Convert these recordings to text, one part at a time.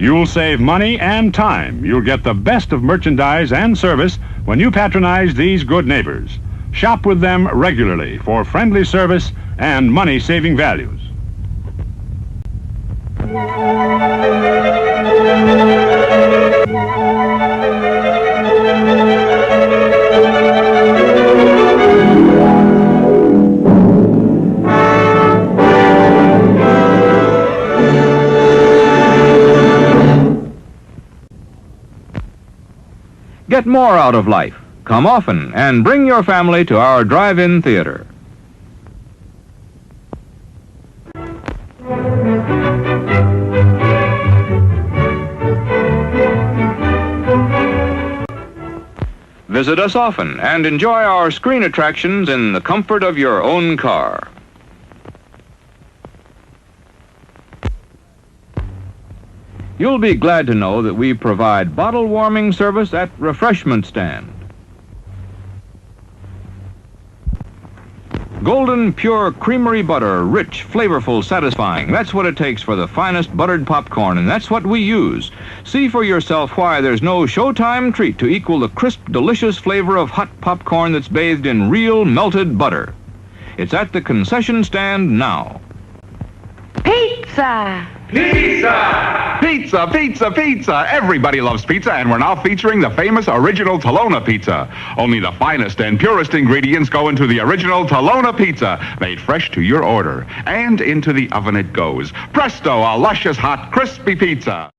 You'll save money and time. You'll get the best of merchandise and service when you patronize these good neighbors. Shop with them regularly for friendly service and money-saving values. Get more out of life. Come often and bring your family to our drive-in theater. Visit us often and enjoy our screen attractions in the comfort of your own car. You'll be glad to know that we provide bottle warming service at refreshment stand. Golden pure creamery butter, rich, flavorful, satisfying. That's what it takes for the finest buttered popcorn, and that's what we use. See for yourself why there's no Showtime treat to equal the crisp, delicious flavor of hot popcorn that's bathed in real melted butter. It's at the concession stand now. Pizza! Pizza! Pizza, pizza, pizza! Everybody loves pizza, and we're now featuring the famous original Tolona pizza. Only the finest and purest ingredients go into the original Tolona pizza, made fresh to your order. And into the oven it goes. Presto, a luscious, hot, crispy pizza.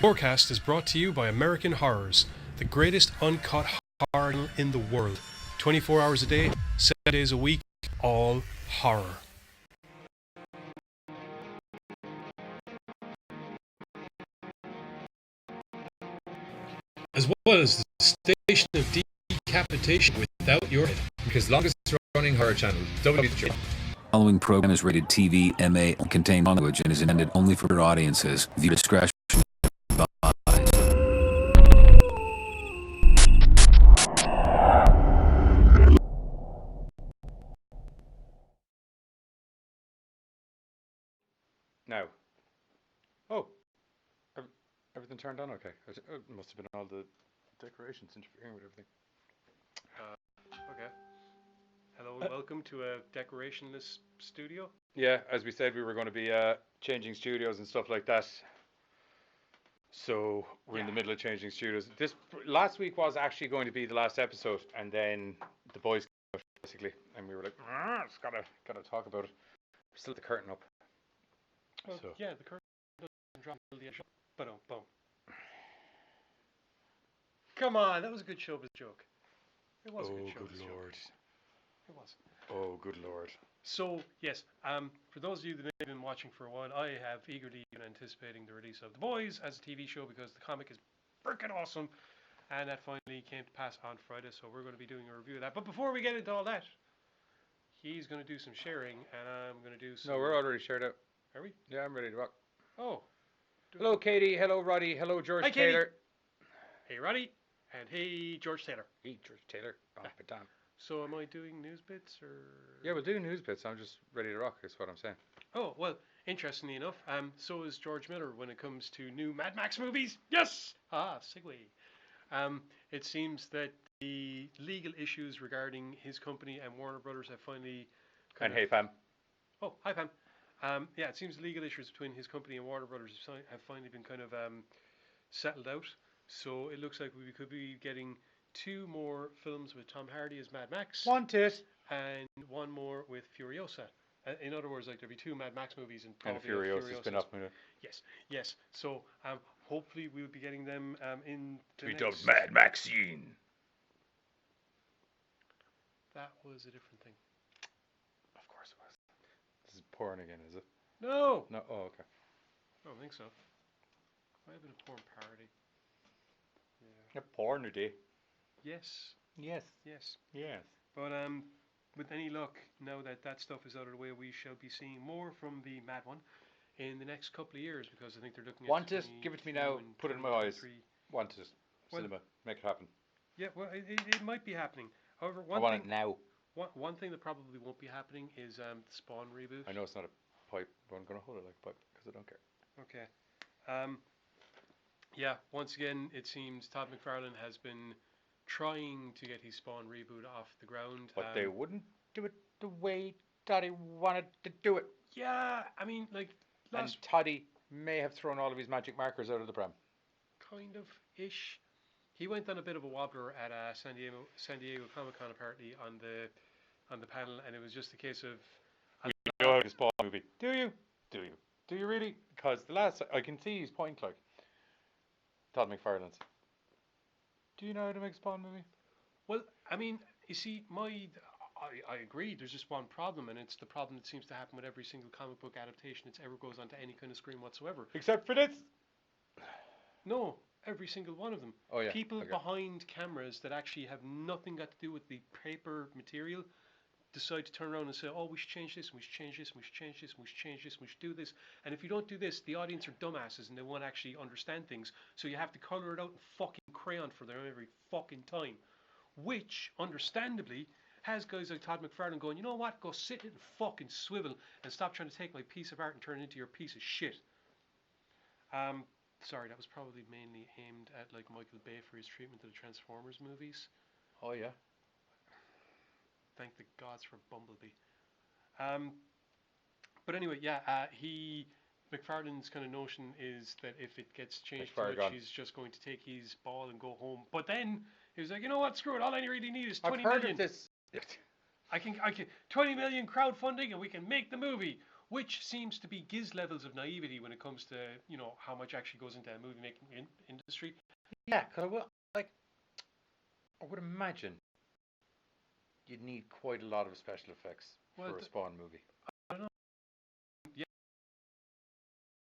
GoreCast is brought to you by American Horrors, the greatest uncut horror in the world. 24 hours a day, 7 days a week, all horror. As well as the station of decapitation without your head. Because longest running horror channel, WTF. The following program is rated TV, MA, and contain language and is intended only for audiences. View discretion advised. Now. Oh. Everything turned on okay. It must have been all the decorations interfering with everything. Okay. Hello and welcome to a decorationless studio. Yeah, as we said, we were going to be changing studios and stuff like that. So we're in the middle of changing studios. This last week was actually going to be the last episode, and then the boys came out, basically, and we were like, it's gotta talk about it. We still have the curtain up. Oh, so. Yeah, the curtain doesn't drop until the end. Boom. Come on, that was a good showbiz joke. It was a good showbiz joke. Lord. It was. Oh, good lord. So, yes, for those of you that have been watching for a while, I have eagerly been anticipating the release of The Boys as a TV show because the comic is freaking awesome, and that finally came to pass on Friday, so we're going to be doing a review of that. But before we get into all that, he's going to do some sharing, and I'm going to do some... No, we're already shared out. Are we? Yeah, I'm ready to rock. Oh. Hello, Katie. Hello, Roddy. Hello, George Taylor. Hey, Roddy. And hey, George Taylor. Hey, George Taylor. Damn. So am I doing news bits or? Yeah, we'll do news bits. I'm just ready to rock. Is what I'm saying. Oh well, interestingly enough, so is George Miller when it comes to new Mad Max movies. Yes. Segue. It seems that the legal issues regarding his company and Warner Brothers have finally. Hey, Pam. Oh, hi, Pam. Yeah, it seems legal issues between his company and Warner Brothers have finally been kind of settled out. So it looks like we could be getting 2 more films with Tom Hardy as Mad Max. Wanted. And 1 more with Furiosa. In other words, like there'll be 2 Mad Max movies and probably a Furiosa spin-off movie. Yes. So hopefully we'll be getting them in the next... dubbed Mad Maxine. That was a different thing. Of course it was. This is porn again, is it? No. Oh, okay. I don't think so. Might have been a porn parody. Yeah. A porn today. Yes. But with any luck, now that stuff is out of the way, we shall be seeing more from the Mad One in the next couple of years because I think they're looking at... Want it? Give it to me now. Put it in my eyes. Want it. Cinema. Make it happen. Yeah, well, it might be happening. However, I want it now. One thing that probably won't be happening is the Spawn reboot. I know it's not a pipe, but I'm going to hold it like a pipe because I don't care. Okay. Yeah, once again, it seems Todd McFarlane has been trying to get his Spawn reboot off the ground. But they wouldn't do it the way Toddy wanted to do it. Yeah, I mean, like... And Toddy may have thrown all of his magic markers out of the pram. Kind of-ish. He went on a bit of a wobbler at San Diego Comic-Con, apparently, on the panel, and it was just a case of... We know how to Spawn movie. Do you? Do you really? Because the last... I can see his point, like... Todd McFarlane's. Do you know how to make a Spawn movie? Well, I mean, you see, I agree, there's just one problem, and it's the problem that seems to happen with every single comic book adaptation that ever goes onto any kind of screen whatsoever. Except for this? No, every single one of them. Oh, yeah. People behind cameras that actually have nothing got to do with the paper material decide to turn around and say, oh, we should change this, we should change this, we should change this, we should change this, we should do this. And if you don't do this, the audience are dumbasses and they won't actually understand things. So you have to color it out in fucking crayon for them every fucking time. Which, understandably, has guys like Todd McFarlane going, you know what, go sit in and fucking swivel and stop trying to take my piece of art and turn it into your piece of shit. Sorry, that was probably mainly aimed at like Michael Bay for his treatment of the Transformers movies. Oh, yeah. Thank the gods for Bumblebee. But anyway, yeah, McFarlane's kind of notion is that if it gets changed too much, he's just going to take his ball and go home. But then he was like, you know what, screw it, all I really need is 20 million. I've heard of this. I can 20 million crowdfunding and we can make the movie. which seems to be Giz levels of naivety when it comes to, you know, how much actually goes into a movie making industry. Yeah, because I would imagine you'd need quite a lot of special effects for a Spawn movie. I don't know. Yeah.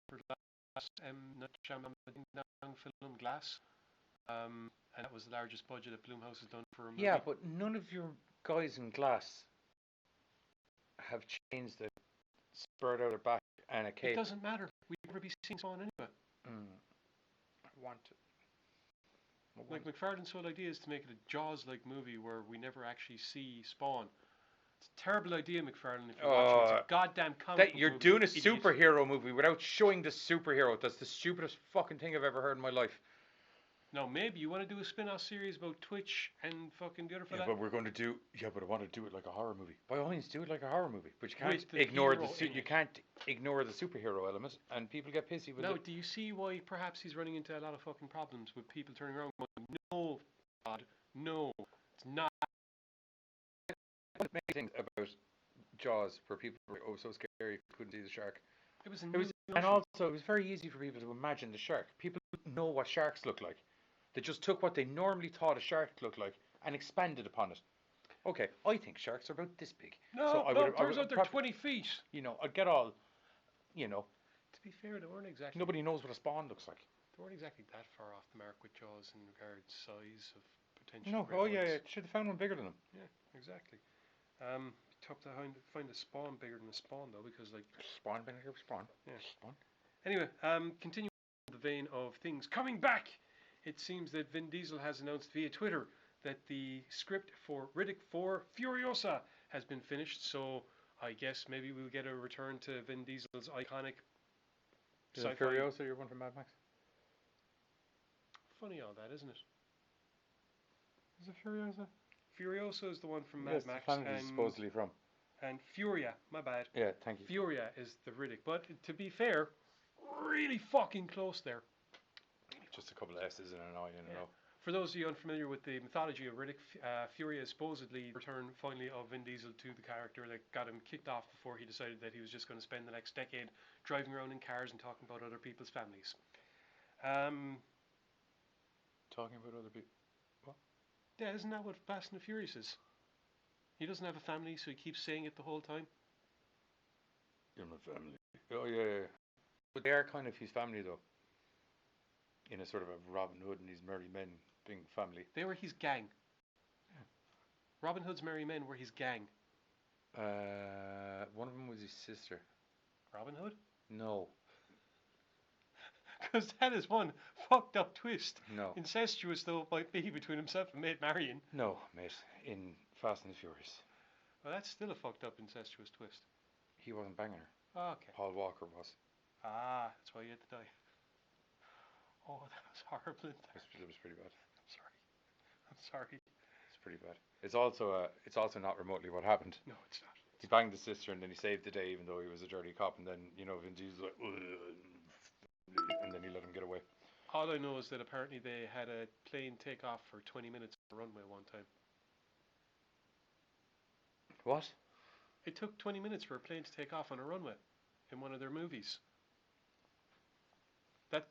For the last Night Shyamalan film Glass, and that was the largest budget that Blumhouse has done for a movie. Yeah, but none of your guys in Glass have chains that spurt out their back and a cape. It doesn't matter. We'd never be seeing Spawn anyway. I want it. Like McFarlane's whole idea is to make it a Jaws-like movie where we never actually see Spawn. It's a terrible idea, McFarlane. If you're watching, it's a goddamn comic book You're movie, doing a idiot. superhero movie without showing the superhero. That's the stupidest fucking thing I've ever heard in my life. No, maybe you want to do a spin-off series about Twitch and fucking the other fella. Yeah, but we're going to do. Yeah, but I want to do it like a horror movie. By all means, do it like a horror movie. But you can't ignore you can't ignore the superhero element, and people get pissy with it. Now, do you see why perhaps he's running into a lot of fucking problems with people turning around going, no, God, no, it's not. Many things about Jaws where people were so scary you couldn't see the shark. And also it was very easy for people to imagine the shark. People know what sharks look like. They just took what they normally thought a shark looked like and expanded upon it. Okay, I think sharks are about this big. No, turns out they're 20 feet. You know, I'd get all, you know. To be fair, they weren't exactly. Nobody knows what a spawn looks like. They weren't exactly that far off the mark with Jaws in regards to size of potential. No, should have found one bigger than them. Yeah, exactly. Tough to find a spawn bigger than a spawn though, because like spawn bigger than spawn. Yeah. Spawn. Anyway, continuing the vein of things coming back. It seems that Vin Diesel has announced via Twitter that the script for Riddick 4 Furiosa has been finished, so I guess maybe we'll get a return to Vin Diesel's iconic Is it Furiosa your one from Mad Max? Funny all that, isn't it? Is it Furiosa? Furiosa is the one from Mad Max. And supposedly from. And Furia, my bad. Yeah, thank you. Furia is the Riddick, but to be fair, really fucking close there. Just a couple of S's and an I and an O. For those of you unfamiliar with the mythology of Riddick, Furia is supposedly the return finally of Vin Diesel to the character that got him kicked off before he decided that he was just going to spend the next decade driving around in cars and talking about other people's families. Talking about other people? What? Yeah, isn't that what Fast and the Furious is? He doesn't have a family, so he keeps saying it the whole time. You're my family. Oh, yeah. But they are kind of his family, though. In a sort of a Robin Hood and his merry men being family. They were his gang. Yeah. Robin Hood's merry men were his gang. One of them was his sister. Robin Hood? No. Because that is one fucked up twist. No. Incestuous though it might be between himself and Maid Marian. No, mate. In Fast and the Furious. Well, that's still a fucked up incestuous twist. He wasn't banging her. Oh, okay. Paul Walker was. Ah, that's why he had to die. Oh, that was horrible. It was pretty bad. I'm sorry. It's pretty bad. It's also not remotely what happened. No, it's not. He banged the sister and then he saved the day even though he was a dirty cop, and then, you know, Vin Diesel's like, and then he let him get away. All I know is that apparently they had a plane take off for 20 minutes on the runway one time. What? It took 20 minutes for a plane to take off on a runway in one of their movies.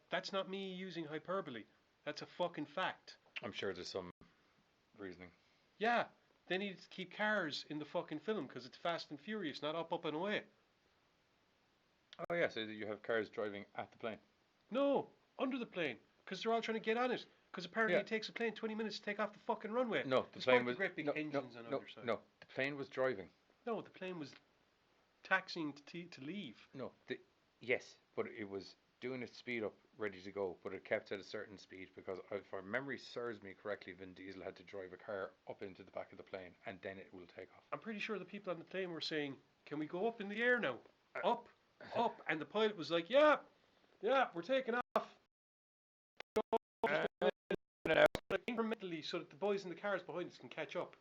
That's not me using hyperbole. That's a fucking fact. I'm sure there's some reasoning. Yeah, they needed to keep cars in the fucking film because it's Fast and Furious, not up and away. Oh yeah, so you have cars driving at the plane. No, under the plane, because they're all trying to get on it. Because apparently it takes a plane 20 minutes to take off the fucking runway. No, the plane was great big engines on either side. No, the plane was driving. No, the plane was taxiing to leave. No, yes, but it was doing its speed up, ready to go, but it kept at a certain speed because, if our memory serves me correctly, Vin Diesel had to drive a car up into the back of the plane and then it will take off. I'm pretty sure the people on the plane were saying, "Can we go up in the air now? Up, and the pilot was like, "Yeah, we're taking off." Incrementally, so that the boys in the cars behind us can catch up.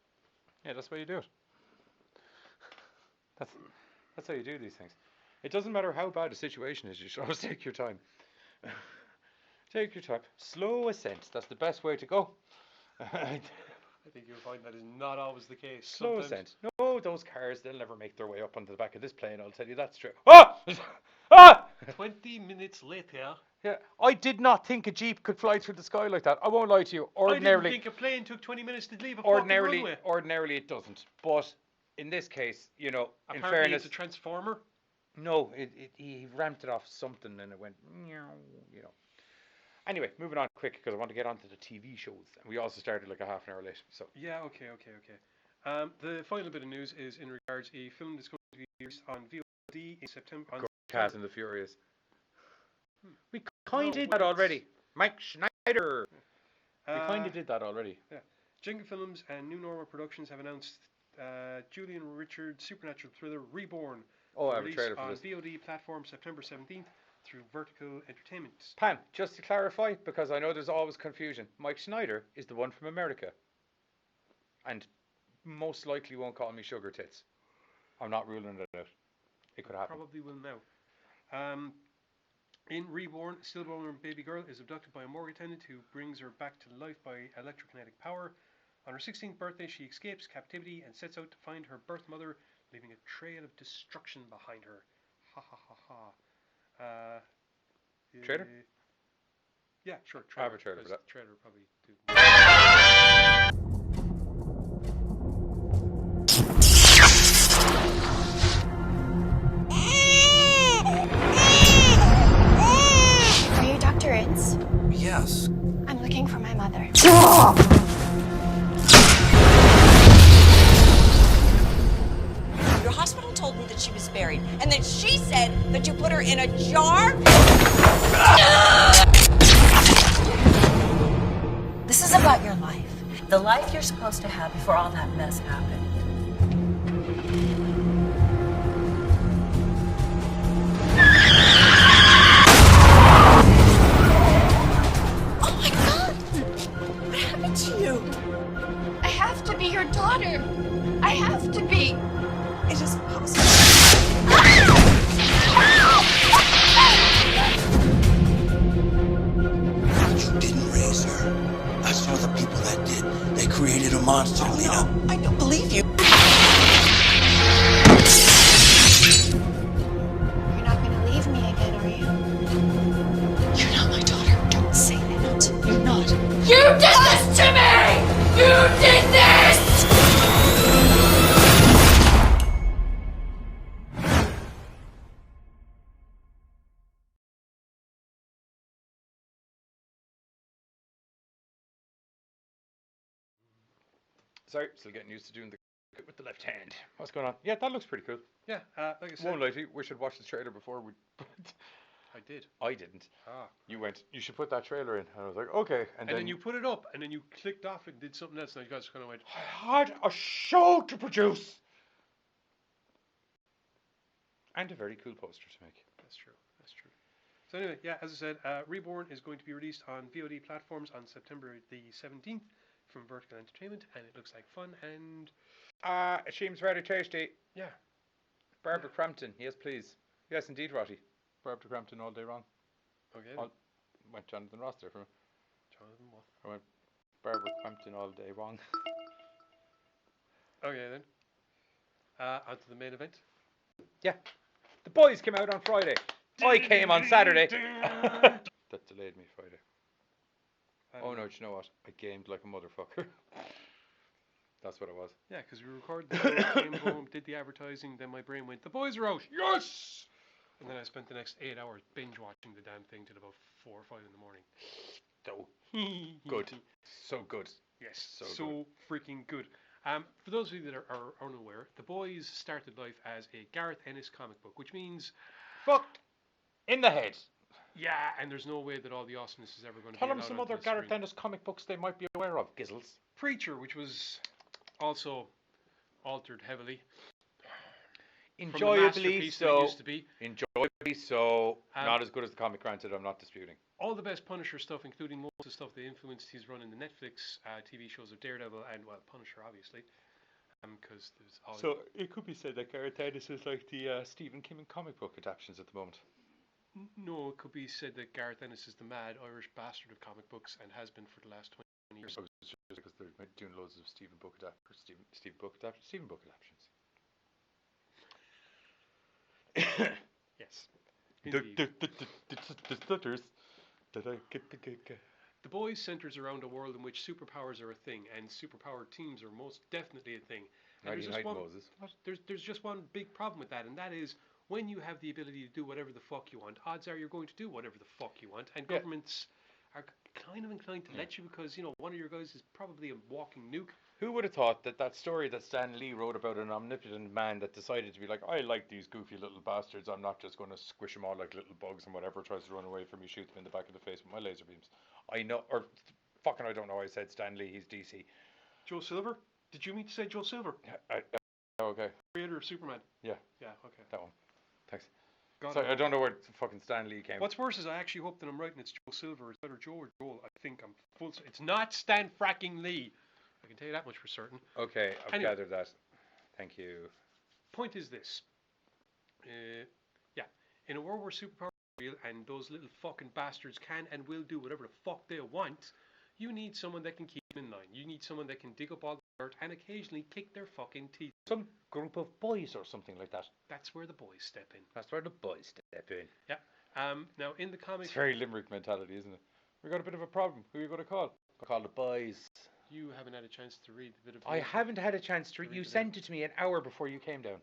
Yeah, that's why you do it. That's how you do these things. It doesn't matter how bad a situation is, you should always take your time. Take your time. Slow ascent, that's the best way to go. I think you'll find that is not always the case. Slow Sometimes- ascent. No, those cars, they'll never make their way up onto the back of this plane, I'll tell you that's true. Ah! Ah! 20 minutes later. Yeah, I did not think a Jeep could fly through the sky like that. I won't lie to you. I Ordinarily, didn't think a plane took 20 minutes to leave a fucking runway. ordinarily it doesn't. But in this case, you know, in Apparently fairness, it's a transformer. no, he ramped it off something and it went, meow, you know. Anyway, moving on quick because I want to get on to the TV shows. And we also started like a half an hour late. So Yeah, okay. The final bit of news is in regards a film that's going to be released on VOD in September. Cast and the Furious. We No, kind of did that well, already. Mike Schneider. We kind Uh, of did that already. Yeah. Jenga Films and New Normal Productions have announced Julian Richard supernatural thriller Reborn. Oh, I have a released trailer for on this. VOD platform September 17th through Vertigo Entertainment. Pam, just to clarify, because I know there's always confusion, Mike Schneider is the one from America. And most likely won't call me Sugar Tits. I'm not ruling it out. It could happen. Probably will now. In Reborn, a stillborn baby girl is abducted by a morgue attendant who brings her back to life by electrokinetic power. On her 16th birthday, she escapes captivity and sets out to find her birth mother, leaving a trail of destruction behind her. Ha ha ha ha. Trailer? Yeah, sure. I have a trailer for that. Trailer probably do. Are you Dr. Ince? Yes. I'm looking for my mother. Your hospital told me that she was buried, and then she said that you put her in a jar? This is about your life. The life you're supposed to have before all that mess happened. Oh my God! What happened to you? I have to be your daughter. I have to be. It is possible. You didn't raise her. I saw the people that did. They created a monster, Lena. I don't believe you. You're not going to leave me again, are you? You're not my daughter. Don't say that. You're not. You did this to me! You did this! Sorry, still getting used to doing the with the left hand. What's going on? Yeah, that looks pretty cool. Yeah, like I said, Won't lie to you, we should watch the trailer before we... I did. I didn't. Ah. You went, you should put that trailer in. And I was like, okay. And then you put it up, and then you clicked off and did something else, and you guys kind of went, I had a show to produce. And a very cool poster to make. That's true. So anyway, yeah, as I said, Reborn is going to be released on VOD platforms on September the 17th from Vertigo Entertainment, and it looks like fun, and... It seems very tasty. Yeah. Barbara Crampton, yes please. Yes indeed, Rotty. Barbara Crampton all day wrong. Okay. Went Jonathan Ross there for me. Jonathan what? I went Barbara Crampton all day wrong. Okay then. On to the main event. Yeah. The boys came out on Friday. I came on Saturday. That delayed me Friday. Oh no, do you know what? I gamed like a motherfucker. That's what it was. Yeah, because we recorded the show, came home, did the advertising, then my brain went, the boys are out, yes! And then I spent the next 8 hours binge watching the damn thing till about 4 or 5 in the morning. So good. So good. Yes, So so freaking good. For those of you that are unaware, The Boys started life as a Gareth Ennis comic book, which means... Fucked in the head. Yeah, and there's no way that all the awesomeness is ever going to Tell be them allowed some onto other the Gareth screen. Ennis comic books they might be aware of. Gizzles. Preacher, which was also altered heavily. From the Enjoyably masterpiece that it so. used to be. Enjoyably so. Not as good as the comic, granted, I'm not disputing. All the best Punisher stuff, including most of the stuff that influenced his run in the Netflix TV shows of Daredevil and, well, Punisher, obviously. Because there's all... So it could be said that Gareth Ennis is like the Stephen King comic book adaptations at the moment. No, it could be said that Gareth Ennis is the mad Irish bastard of comic books and has been for the last 20 years. Because they're doing loads of Stephen Book adaptations. Yes. The stutters. The Boys centers around a world in which superpowers are a thing, and superpower teams are most definitely a thing. And there's just one big problem with that, and that is when you have the ability to do whatever the fuck you want, odds are you're going to do whatever the fuck you want, and governments are kind of inclined to let you because, one of your guys is probably a walking nuke. Who would have thought that story that Stan Lee wrote about an omnipotent man that decided to be like, I like these goofy little bastards, I'm not just going to squish them all like little bugs, and whatever tries to run away from me, shoot them in the back of the face with my laser beams. I know, or fucking I don't know, I said Stan Lee, he's DC. Joe Silver? Did you mean to say Joe Silver? Okay. Creator of Superman. Yeah. Yeah, okay. That one. Thanks. God, Sorry, I don't know where fucking Stan Lee came. What's worse is I actually hope that I'm right and it's Joe Silver. It's either Joe or Joel. I think I'm full. It's not Stan fracking Lee. I can tell you that much for certain. Okay, I've gathered that. Thank you. Point is this. In a world where superpowers are real and those little fucking bastards can and will do whatever the fuck they want, you need someone that can keep them in line. You need someone that can dig up all the dirt and occasionally kick their fucking teeth. Some group of boys or something like that. That's where the boys step in. That's where the boys step in. Yeah. Now, in the comics... It's very Limerick mentality, isn't it? We got a bit of a problem. Who are you going to call? I'll call the boys. You haven't had a chance to read the bit of... I haven't had a chance to read. You sent it to me an hour before you came down.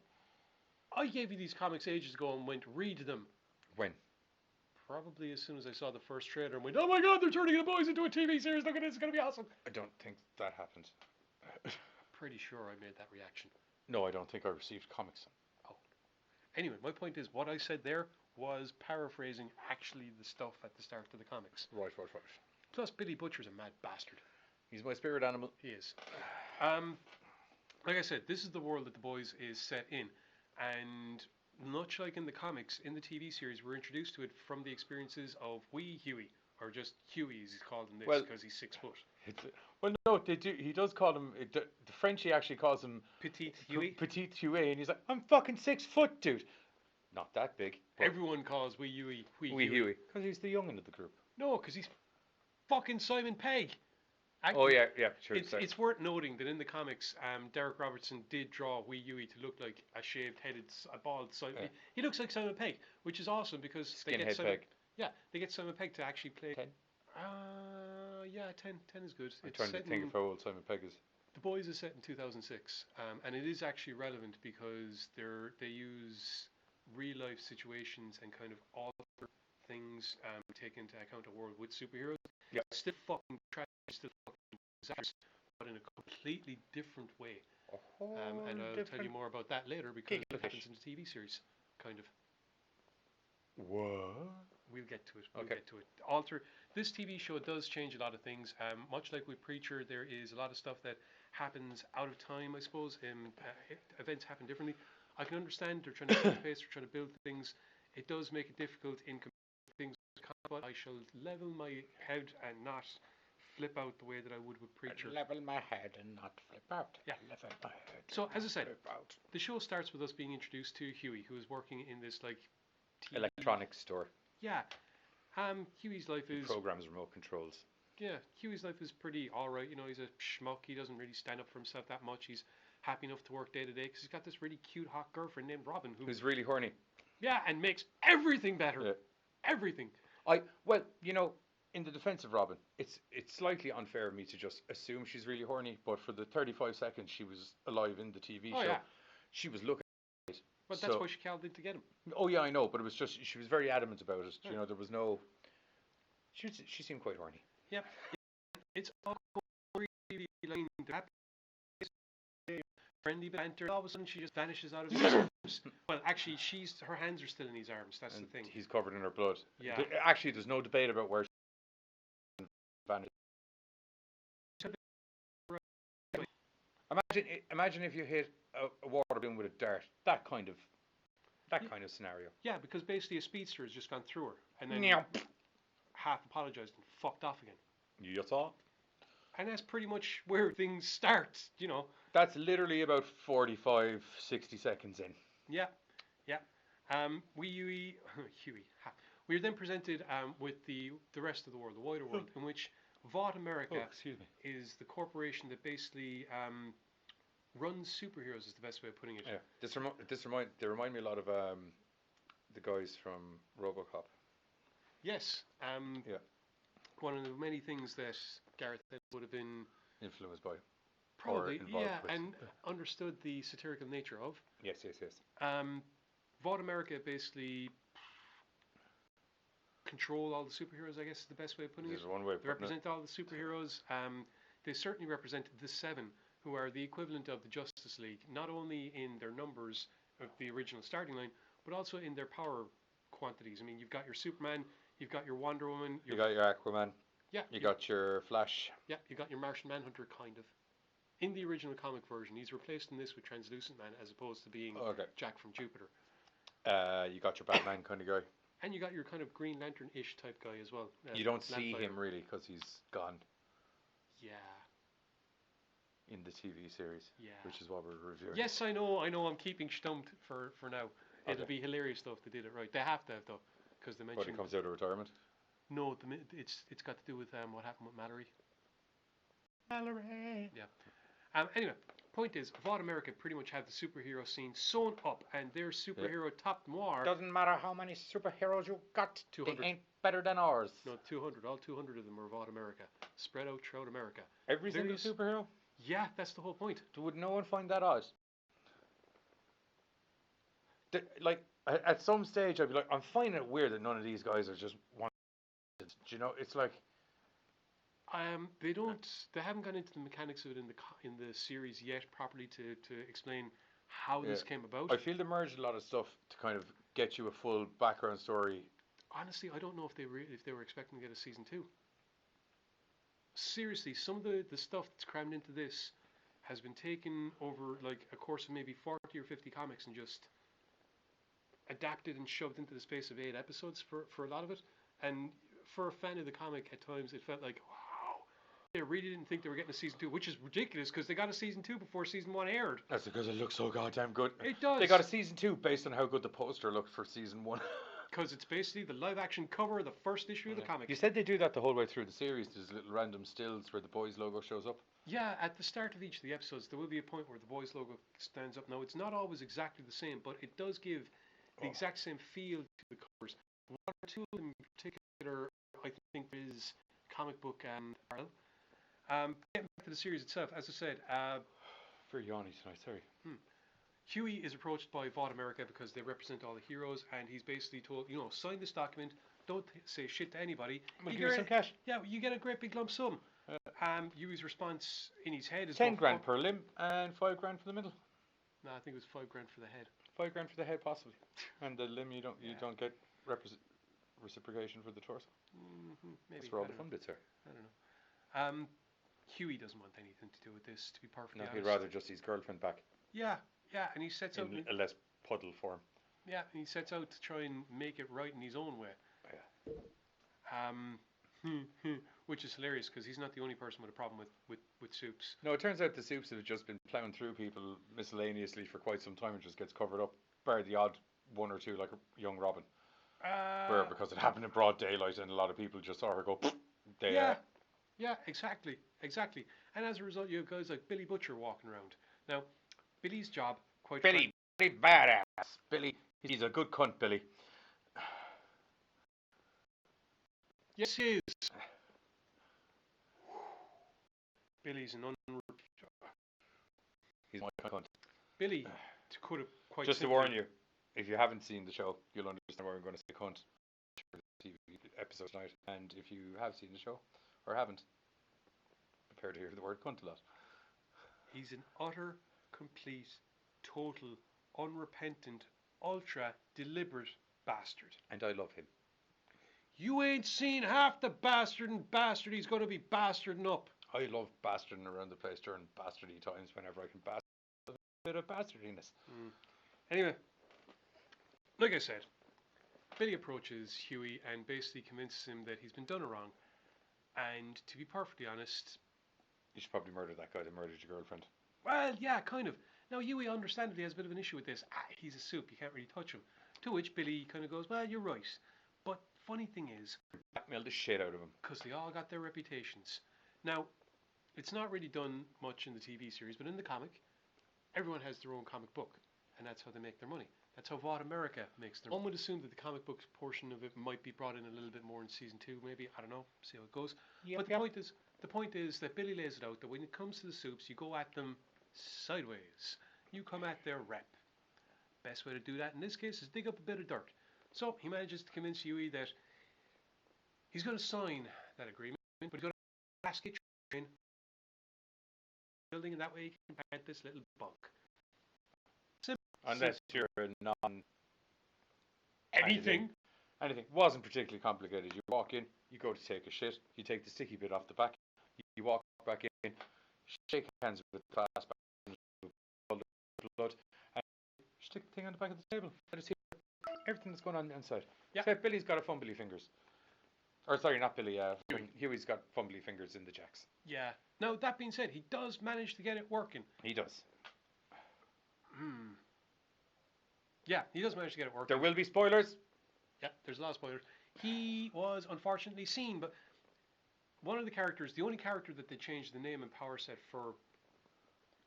I gave you these comics ages ago and went, read them. When? Probably as soon as I saw the first trailer and went, oh my god, they're turning the boys into a TV series. Look at this, it's going to be awesome. I don't think that happened. Pretty sure I made that reaction. No, I don't think I received comics. Oh. Anyway, my point is, what I said there was paraphrasing actually the stuff at the start of the comics. Right. Plus, Billy Butcher's a mad bastard. He's my spirit animal. He is. Like I said, this is the world that the boys is set in. And much like in the comics, in the TV series, we're introduced to it from the experiences of wee Huey. Or just Huey, as he's called in this, because he's 6 foot. Well, no, they do. He does call him. The Frenchie actually calls him Petite Huey. Petite Huey, and he's like, I'm fucking 6 foot, dude. Not that big. Everyone calls wee Huey wee Huey. Because he's the young end of the group. No, because he's fucking Simon Pegg. Sure. It's worth noting that in the comics, Derek Robertson did draw wee Huey to look like a shaved-headed, a bald Simon. Yeah. He looks like Simon Pegg, which is awesome because they get Simon. Pegg. Yeah, they get Simon Pegg to actually play. 10. 10 is good. I'm trying to think of how old Simon Pegg is. The Boys is set in 2006, and it is actually relevant because they use real-life situations and kind of alter things, take into account a world with superheroes. Yeah. Still fucking trash, still fucking disasters, but in a completely different way. And I'll tell you more about that later because it happens in the TV series, kind of. What? We'll get to it. We'll get to it. This TV show does change a lot of things. Much like with Preacher, there is a lot of stuff that happens out of time, I suppose. Events happen differently. I can understand they're trying to build pace, they're trying to build things. It does make it difficult in things, but I shall level my head and not flip out the way that I would with Preacher. Level my head and not flip out. Yeah. Level my head. So, as I said, the show starts with us being introduced to Huey, who is working in this, TV electronics store. Yeah. Huey's life is... Programs, remote controls. Yeah, Huey's life is pretty alright. He's a schmuck. He doesn't really stand up for himself that much. He's happy enough to work day to day because he's got this really cute, hot girlfriend named Robin. Who's really horny. Yeah, and makes everything better. Yeah. Everything. In the defense of Robin, it's slightly unfair of me to just assume she's really horny, but for the 35 seconds she was alive in the TV show, she was looking at it. But that's why she called in to get him. Oh yeah, I know, but it was just, she was very adamant about it. Yeah. There was no... She seemed quite horny. Yeah. It's all really like friendly banter. All of a sudden she just vanishes out of his arms. Well, actually, her hands are still in his arms. That's the thing. He's covered in her blood. Yeah. Actually, there's no debate about where she vanished. Imagine if you hit a water balloon with a dart. That kind of scenario. Yeah, because basically a speedster has just gone through her and then half apologized and fucked off again. You thought? And that's pretty much where things start, That's literally about 45, 60 seconds in. Yeah. Huey. We're then presented with the rest of the world, the wider world, in which Vought America excuse me. is the corporation that basically runs superheroes. Is the best way of putting it. Yeah. They remind me a lot of the guys from RoboCop. Yes. Yeah. One of the many things that Gareth would have been Influenced by. probably, or involved with. and understood the satirical nature of. Yes. Vought America basically control all the superheroes, I guess is the best way of putting it. There's one way of They putting represent all the superheroes. They certainly represent the Seven, who are the equivalent of the Justice League, not only in their numbers of the original starting line, but also in their power quantities. I mean, you've got your Superman, you've got your Wonder Woman, You got your Aquaman. yeah, You got your Flash. yeah, you got your Martian Manhunter, kind of. In the original comic version, he's replaced in this with Translucent Man, as opposed to being Jack from Jupiter. You got your Batman kind of guy. And you got your kind of Green Lantern-ish type guy as well. You don't see him really because he's gone. Yeah. In the TV series. Yeah. Which is what we're reviewing. Yes, I know. I'm keeping stumped for now. It'll be hilarious though if they did it right. They have to have though, because they mentioned. But it comes out of retirement. No, it's got to do with what happened with Mallory. Mallory. Yeah. Anyway, point is, Vought America pretty much have the superhero scene sewn up, and their superhero top noir. Doesn't matter how many superheroes you got. 200. They ain't better than ours. No, 200. All 200 of them are Vought America, spread out throughout America. Every single superhero. Yeah, that's the whole point. Would no one find that odd? Like at some stage, I'd be like, I'm finding it weird that none of these guys are just one. Do you know? It's like. They haven't gone into the mechanics of it in the series yet properly to explain how this came about. I feel they merged a lot of stuff to kind of get you a full background story. Honestly, I don't know if they were expecting to get a season 2. Seriously, some of the stuff that's crammed into this has been taken over like a course of maybe 40 or 50 comics and just adapted and shoved into the space of 8 episodes for a lot of it. And for a fan of the comic, at times it felt like, wow, they really didn't think they were getting a season 2, which is ridiculous because they got a season 2 before season 1 aired. That's because it looks so goddamn good. It does. They got a season 2 based on how good the poster looked for season 1. Because it's basically the live-action cover of the first issue of the comic. You said they do that the whole way through the series. There's little random stills where the boys' logo shows up. Yeah, at the start of each of the episodes, there will be a point where the boys' logo stands up. Now, it's not always exactly the same, but it does give the exact same feel to the covers. One or two of them in particular, I think, is comic book parallel. Getting back to the series itself, as I said... Very yawny tonight, sorry. Huey is approached by Vought America because they represent all the heroes, and he's basically told, sign this document, don't say shit to anybody. We'll give you some cash. Yeah, you get a great big lump sum. Huey's response in his head is... 10 grand per limb and 5 grand for the middle. No, I think it was 5 grand for the head. 5 grand for the head, possibly. And the limb, you don't get reciprocation for the torso. Maybe. That's where all the fun bits are. I don't know. Huey doesn't want anything to do with this, to be perfectly honest. He'd rather just his girlfriend back. Yeah, and he sets out... In a less puddle form. Yeah, and he sets out to try and make it right in his own way. Yeah. Which is hilarious, because he's not the only person with a problem with Soups. No, it turns out the Soups have just been ploughing through people miscellaneously for quite some time and just gets covered up, bar the odd one or two, like a young Robin. Where because it happened in broad daylight and a lot of people just saw her go, Yeah, exactly. And as a result, you have guys like Billy Butcher walking around. Now, Billy's job, Billy badass. Billy, he's a good cunt, Billy. Yes, he is. Billy's an He's my cunt. Billy could have quite... Just to warn you, if you haven't seen the show, you'll understand why I'm going to say cunt for the TV episode tonight. And if you have seen the show, or haven't, prepare to hear the word cunt a lot. He's an utter, complete, total, unrepentant, ultra, deliberate bastard. And I love him. You ain't seen half the bastard he's going to be bastarding up. I love bastarding around the place during bastardy times whenever I can bastard a bit of bastardiness. Anyway, like I said, Billy approaches Huey and basically convinces him that he's been done wrong. And to be perfectly honest... You should probably murder that guy that murdered your girlfriend. Well, yeah, kind of. Now, Huey understandably has a bit of an issue with this. He's a Soup, you can't really touch him. To which Billy kind of goes, well, you're right. But funny thing is, blackmailed the shit out of him. Because they all got their reputations. Now, it's not really done much in the TV series, but in the comic, everyone has their own comic book, and that's how they make their money. That's how Vought America makes their money. One would assume that the comic book portion of it might be brought in a little bit more in season 2, maybe. I don't know. See how it goes. Yep, but the point is that Billy lays it out that when it comes to the soups, you go at them sideways. You come at their rep. Best way to do that in this case is dig up a bit of dirt. So he manages to convince Huey that he's going to sign that agreement, but he's going to basket train building, and that way he can plant this little bunk. Unless you're a non... Anything. Wasn't particularly complicated. You walk in, you go to take a shit, you take the sticky bit off the back, you walk back in, shake hands with the fast back, blood, and stick the thing on the back of the table. Let us see everything that's going on inside. Yeah. So Billy's got a fumbly fingers. Or sorry, not Billy, Huey's got fumbly fingers in the jacks. Yeah. Now, that being said, he does manage to get it working. He does. Yeah, he does manage to get it working. There will be spoilers. Yeah, there's a lot of spoilers. He was unfortunately seen, but one of the characters, the only character that they changed the name and power set for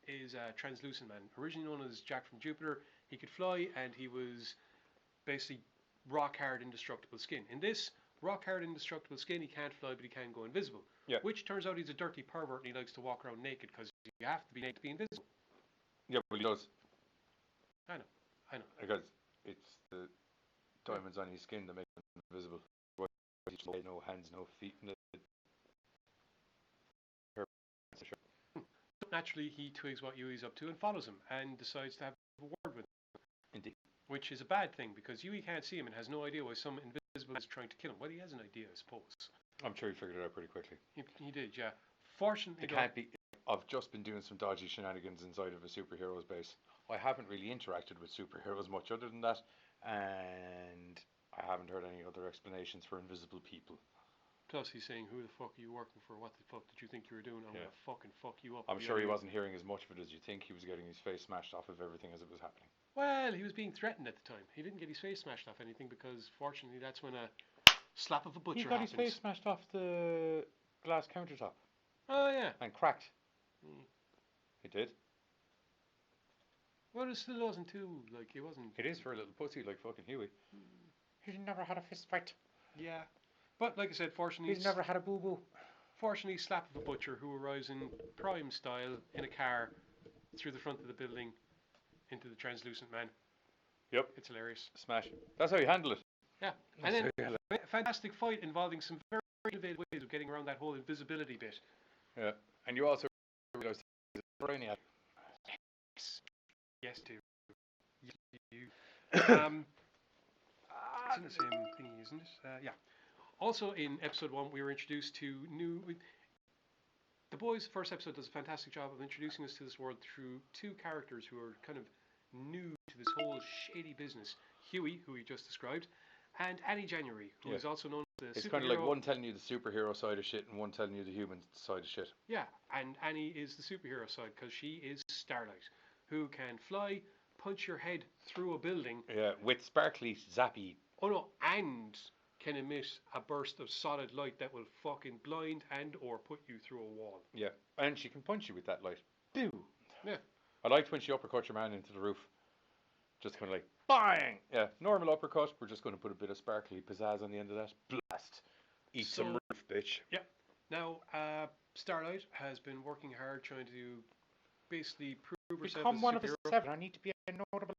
is Translucent Man. Originally known as Jack from Jupiter, he could fly, and he was basically rock-hard, indestructible skin. In this, rock-hard, indestructible skin, he can't fly, but he can go invisible. Yeah. Which turns out he's a dirty pervert, and he likes to walk around naked, because you have to be naked to be invisible. Yeah, well, he does. I know. Because it's the diamonds on his skin that make him invisible. No hands, no feet. Naturally, he twigs what Huey's up to and follows him, and decides to have a word with him. Indeed. Which is a bad thing, because Huey can't see him and has no idea why some invisible is trying to kill him. Well, he has an idea, I suppose. I'm sure he figured it out pretty quickly. He did, yeah. Fortunately, it can't be. I've just been doing some dodgy shenanigans inside of a superhero's base. I haven't really interacted with superheroes much other than that, and I haven't heard any other explanations for invisible people. Plus, he's saying, "Who the fuck are you working for? What the fuck did you think you were doing? I'm gonna fucking fuck you up." I'm sure he wasn't hearing as much of it as you think. He was getting his face smashed off of everything as it was happening. Well, he was being threatened at the time. He didn't get his face smashed off anything because, fortunately, that's when a slap of a butcher happens. He got his face smashed off the glass countertop. Oh yeah. And cracked. He did. Well, it still wasn't too, like, it wasn't... It is for a little pussy like fucking Huey. He's never had a fist fight. Yeah. But, like I said, fortunately... He's never had a boo-boo. Fortunately, slap of a butcher who arrives in prime style, in a car, through the front of the building, into the Translucent Man. Yep. It's hilarious. Smash. That's how you handle it. Yeah. And then, a fantastic fight involving some very innovative ways of getting around that whole invisibility bit. Yeah. And you also realize there's a brainiac. Yes, do. It's in the same thing, isn't it? Yeah. Also, in episode 1, we were introduced to the boys' first episode does a fantastic job of introducing us to this world through two characters who are kind of new to this whole shady business. Huey, who we just described, and Annie January, who is also known as the superhero. It's kind of like one telling you the superhero side of shit and one telling you the human side of shit. Yeah, and Annie is the superhero side because she is Starlight, who can fly, punch your head through a building. Yeah, with sparkly, zappy. Oh no, and can emit a burst of solid light that will fucking blind and or put you through a wall. Yeah, and she can punch you with that light. Boo! Yeah. I liked when she uppercut your man into the roof. Just kind of like, bang! Yeah, normal uppercut. We're just going to put a bit of sparkly pizzazz on the end of that. Blast! Eat some roof, bitch. Yeah. Now, Starlight has been working hard trying to basically prove herself Become as one a of the superhero. 7. I need to be a notable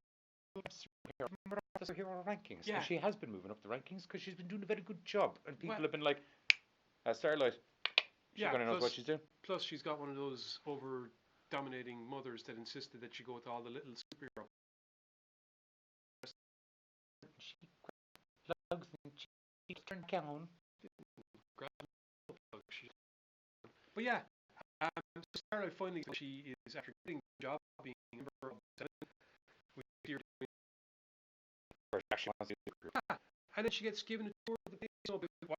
superhero. Remember the superhero rankings. Yeah. And she has been moving up the rankings because she's been doing a very good job. And people have been like, Starlight, she's going to know what she's doing. Plus, she's got one of those over-dominating mothers that insisted that she go with all the little superhero. She plugs and she turns down. But yeah, so Starlight finally, she is, after getting the job, being a member of the Senate, we see her doing, and then she gets given a tour of the base, what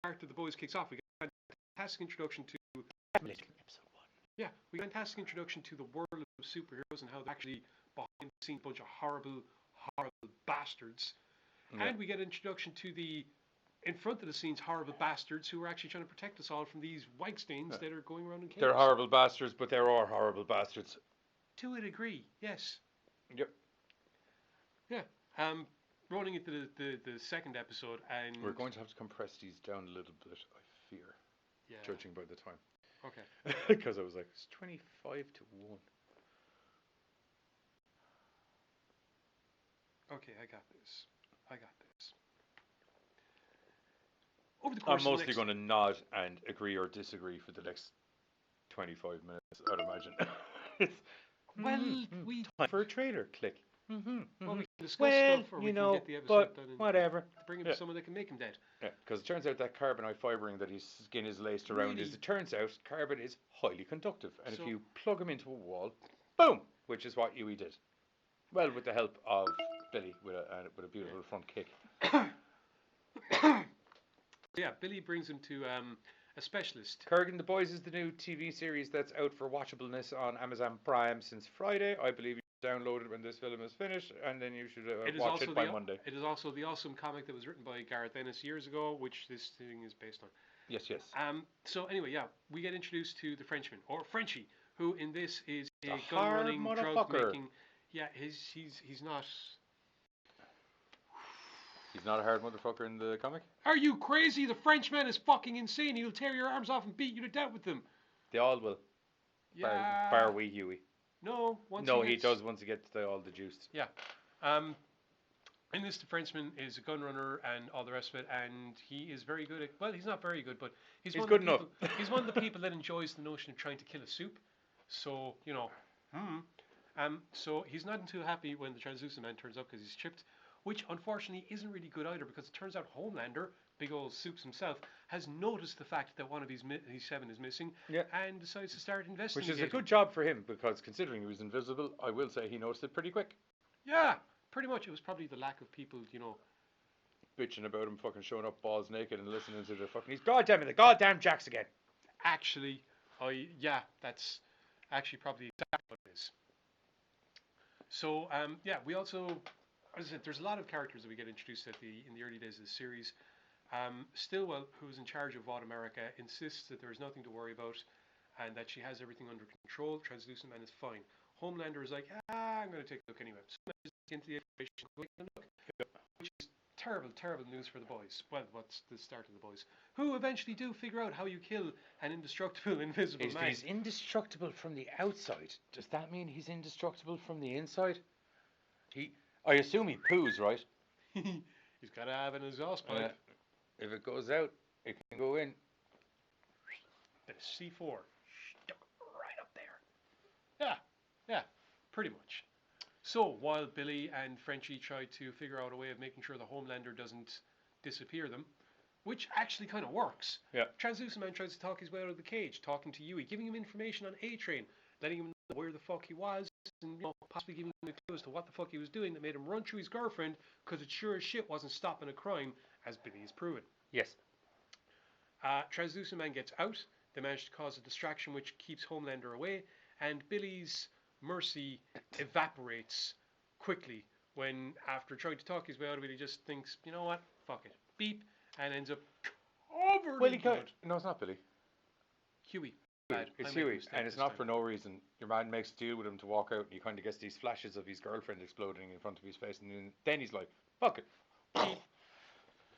part of The Boys kicks off. We get a fantastic introduction to episode 1. Yeah, we get a fantastic introduction to the world of superheroes and how they're actually behind the scenes a bunch of horrible bastards. Yeah. And we get an introduction to the in front of the scenes horrible bastards who are actually trying to protect us all from these wagstains that are going around in caves. They're horrible bastards, but there are horrible bastards. To a degree, yes. Yep. Yeah. Rolling into the second episode, and we're going to have to compress these down a little bit, I fear. Yeah. Judging by the time. Okay. Because I was like, it's 25 to 1. Okay, I got this. Over the course I'm mostly going to nod and agree or disagree for the next 25 minutes, I'd imagine. Well, we time for a trailer. Click. Well, we can discuss stuff, or we can get the episode done. Whatever. To bring him someone that can make him dead. Yeah, because it turns out that carbonite fibering that his skin is laced around it turns out carbon is highly conductive, and if you plug him into a wall, boom, which is what Huey did. Well, with the help of Billy with a beautiful front kick. Yeah, Billy brings him to a specialist. Kurgan The Boys is the new TV series that's out for watchableness on Amazon Prime since Friday. I believe you download it when this film is finished, and then you should watch it by Monday. It is also the awesome comic that was written by Gareth Ennis years ago, which this thing is based on. Yes. So anyway, yeah, we get introduced to the Frenchman, or Frenchie, who in this is a hard gun-running, motherfucker. drug-making... Yeah, he's not... He's not a hard motherfucker in the comic? Are you crazy? The Frenchman is fucking insane. He'll tear your arms off and beat you to death with them. They all will. Yeah. Bar wee Huey. No, he does once he gets all the juice. Yeah. In this, the Frenchman is a gun runner and all the rest of it, and he is very good at... Well, he's not very good, but he's one good of the enough. People, he's one of the people that enjoys the notion of trying to kill a soup. So, you know. So he's not too happy when the translucent man turns up because he's chipped, which unfortunately isn't really good either, because it turns out Homelander, big old Soups himself, has noticed the fact that one of his 7 is missing, and decides to start investigating. Which is a good job for him, because considering he was invisible, I will say he noticed it pretty quick. Yeah, pretty much. It was probably the lack of people, you know, bitching about him fucking showing up balls naked and listening to the fucking... He's goddamn jacks again. Actually, that's actually probably exactly what it is. So, we also... As I said, there's a lot of characters that we get introduced in the early days of the series. Stillwell, who's in charge of Vought America, insists that there is nothing to worry about and that she has everything under control. Translucent Man is fine. Homelander is like, I'm going to take a look anyway. So into the information, which is terrible news for the boys. Well, what's the start of the boys? Who eventually do figure out how you kill an indestructible, invisible man. He's indestructible from the outside. Does that mean he's indestructible from the inside? I assume he poos, right? He's got to have an exhaust pipe. If it goes out, it can go in. Bit of C4. Stuck right up there. Yeah, pretty much. So, while Billy and Frenchie try to figure out a way of making sure the Homelander doesn't disappear them, which actually kind of works. Yeah. Translucent Man tries to talk his way out of the cage, talking to Huey, giving him information on A-Train, letting him know where the fuck he was, and possibly giving him a clue as to what the fuck he was doing that made him run through his girlfriend, because it sure as shit wasn't stopping a crime, as Billy has proven. Yes. Translucent Man gets out. They manage to cause a distraction which keeps Homelander away, and Billy's mercy evaporates quickly when, after trying to talk his way out of it, he just thinks, you know what, fuck it, beep, and ends up covered in blood. No, it's not Billy. Huey. It's Huey, and it's not for no reason. Your man makes a deal with him to walk out, and he kind of gets these flashes of his girlfriend exploding in front of his face, and then he's like, fuck it.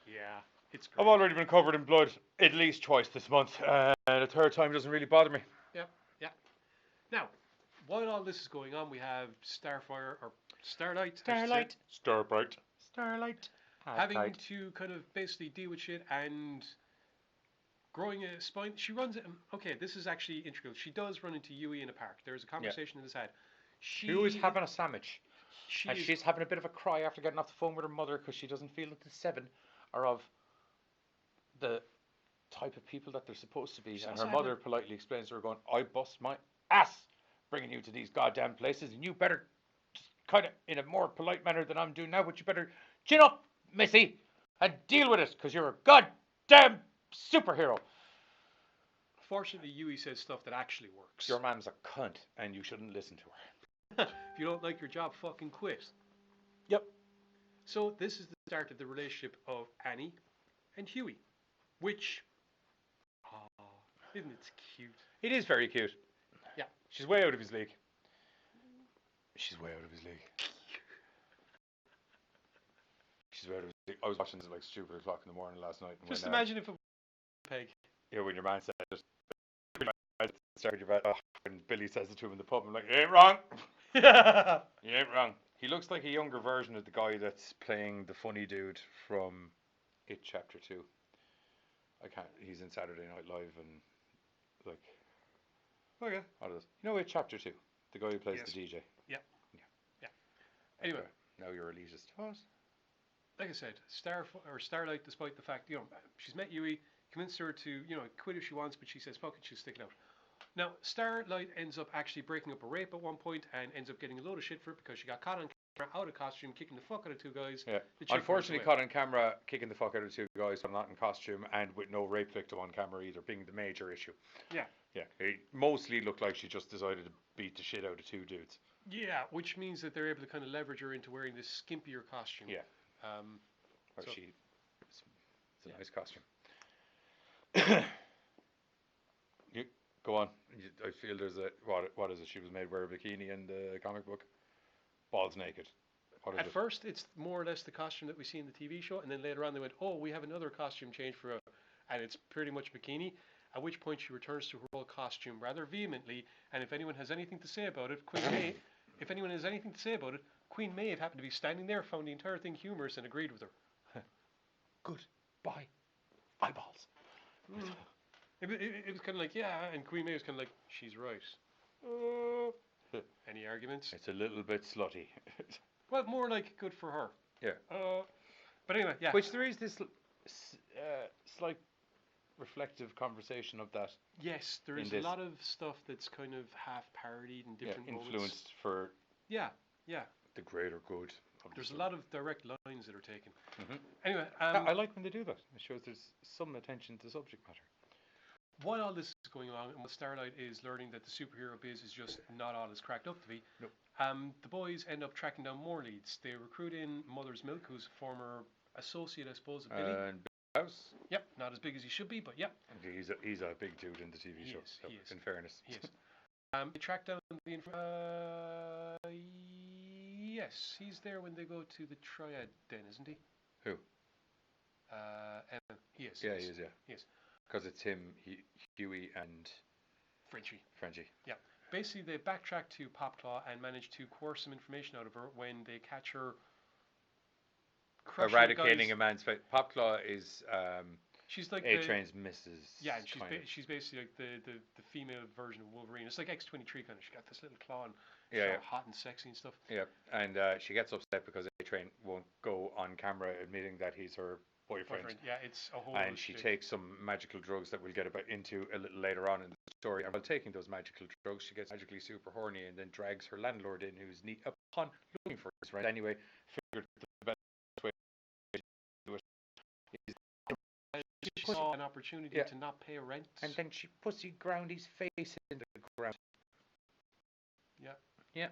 Yeah, it's great. I've already been covered in blood at least twice this month, and the third time doesn't really bother me. Yeah. Now, while all this is going on, we have Starlight. Having to kind of basically deal with shit and growing a spine. She runs it. Okay, this is actually integral. She does run into Huey in a park. There's a conversation that is had. Huey's having a sandwich. She's having a bit of a cry after getting off the phone with her mother because she doesn't feel that the 7 are of the type of people that they're supposed to be. And her mother politely explains to her, going, I bust my ass bringing you to these goddamn places, and you better just kind of in a more polite manner than I'm doing now, but you better chin up, missy, and deal with it, because you're a goddamn superhero. Fortunately, Yui says stuff that actually works. Your mom's a cunt, and you shouldn't listen to her. If you don't like your job, fucking quit. Yep. So this is the start of the relationship of Annie and Huey, which, isn't it cute? It is very cute. Yeah. She's way out of his league. She's way out of his league. She's way out of his league. I was watching this at like stupid o'clock in the morning last night. And just imagine if it was Peg. Yeah, when your man said it, started your when Billy says it to him in the pub, I'm like, you ain't wrong. You ain't wrong. He looks like a younger version of the guy that's playing the funny dude from It Chapter 2. He's in Saturday Night Live and like, okay, what is it? You know It Chapter 2? The guy who plays the DJ. Yeah. Anyway. Okay. Now you're elitist. What? Like I said, Starlight, despite the fact, she's met Yui, convinced her to, quit if she wants, but she says, fuck it, she'll stick it out. Now, Starlight ends up actually breaking up a rape at one point and ends up getting a load of shit for it because she got caught on camera, out of costume, kicking the fuck out of two guys. Yeah. Unfortunately, caught on camera, kicking the fuck out of two guys, but not in costume, and with no rape victim on camera either, being the major issue. Yeah. Yeah. It mostly looked like she just decided to beat the shit out of two dudes. Yeah, which means that they're able to kind of leverage her into wearing this skimpier costume. Yeah. It's a nice costume. Go on. I feel there's what is it? She was made wear a bikini in the comic book. Balls naked. At first, it's more or less the costume that we see in the TV show, and then later on they went, oh, we have another costume change for her, and it's pretty much bikini. At which point she returns to her old costume rather vehemently, and if anyone has anything to say about it, Queen Maeve happened to be standing there, found the entire thing humorous, and agreed with her. Good. Bye. Eyeballs. It was kind of like, yeah, and Queen Maeve was kind of like, she's right. Any arguments? It's a little bit slutty. Well, more like good for her. Yeah. But anyway, yeah. Which there is this slight reflective conversation of that. Yes, there is a lot of stuff that's kind of half parodied in different moments. Influenced for the greater good. There's a lot of direct lines that are taken. Mm-hmm. Anyway, I like when they do that. It shows there's some attention to subject matter. While all this is going on, and Starlight is learning that the superhero biz is just not all it's cracked up to be, nope. The boys end up tracking down more leads. They recruit in Mother's Milk, who's a former associate, I suppose, of Billy. And Billy House. Yep, not as big as he should be, but yep. And he's a big dude in the TV show. He is. In fairness. He is. They track down the yes, he's there when they go to the Triad Den, isn't he? Who? He is. Yeah, he is. Yeah. He is. Because it's him, Huey, and Frenchie. Yeah. Basically, they backtrack to Popclaw and manage to coerce some information out of her when they catch her eradicating a man's face. Popclaw is she's like A-Train's Mrs. Yeah, and she's basically like the female version of Wolverine. It's like X-23 kind of. She got this little claw and she's all hot and sexy and stuff. Yeah, and she gets upset because A-Train won't go on camera admitting that he's her boyfriend. Yeah, it's a whole. And she takes some magical drugs that we'll get into a little later on in the story. And while taking those magical drugs, she gets magically super horny and then drags her landlord in, who's upon looking for his rent anyway. Figured the best way to do it is she saw an opportunity to not pay rent, and then she pussy ground his face in the ground. Yeah.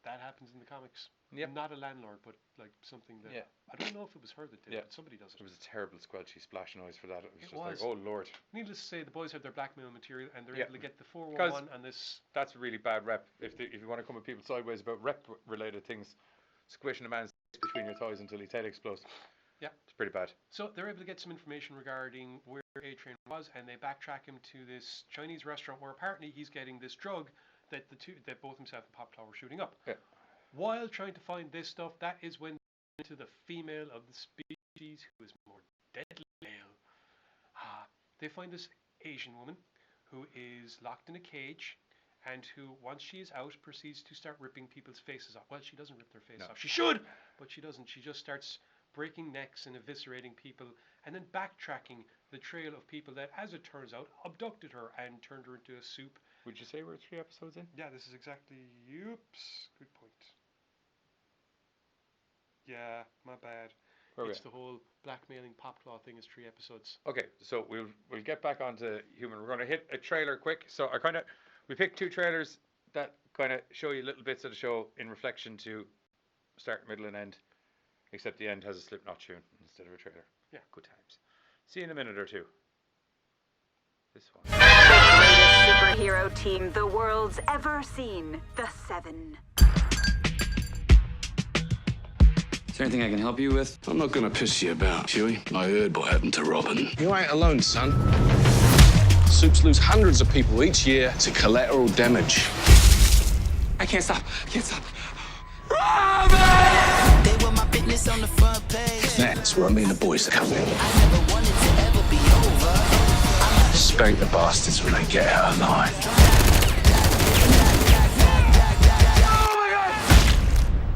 That happens in the comics. Yep. Not a landlord, but like something that I don't know if it was her that did it, but somebody does it. It was a terrible squelchy splash noise for that. It was like, oh Lord. Needless to say, the boys have their blackmail material and they're able to get the 411 and this. That's a really bad rep. If you want to come at people sideways about rep-related things, squishing a man's between your thighs until his head explodes. Yeah. It's pretty bad. So they're able to get some information regarding where A-Train was, and they backtrack him to this Chinese restaurant where apparently he's getting this drug that both himself and Popclaw were shooting up. Yeah. While trying to find this stuff, that is when into the female of the species who is more deadly. They find this Asian woman who is locked in a cage and who, once she is out, proceeds to start ripping people's faces off. Well, she doesn't rip their face off. She should, but she doesn't. She just starts breaking necks and eviscerating people and then backtracking the trail of people that, as it turns out, abducted her and turned her into a soup. Would you say we're 3 episodes in? Yeah, this is exactly... Oops. Good point. Yeah, my bad. it's the whole blackmailing Popclaw thing is 3 episodes. Okay, so we'll get back onto Human. We're going to hit a trailer quick. So we picked 2 trailers that kind of show you little bits of the show in reflection to start, middle, and end. Except the end has a Slipknot tune instead of a trailer. Yeah, good times. See you in a minute or two. This one. Superhero team the world's ever seen. The 7. Is there anything I can help you with? I'm not gonna piss you about, Huey. I heard what happened to Robin. You ain't alone, son. Soups lose hundreds of people each year to collateral damage. I can't stop. Can't stop. Robin! They were my business on the front page. That's where I mean the boys are coming. I never wanted to ever be over. Spank the bastards when they get out alive.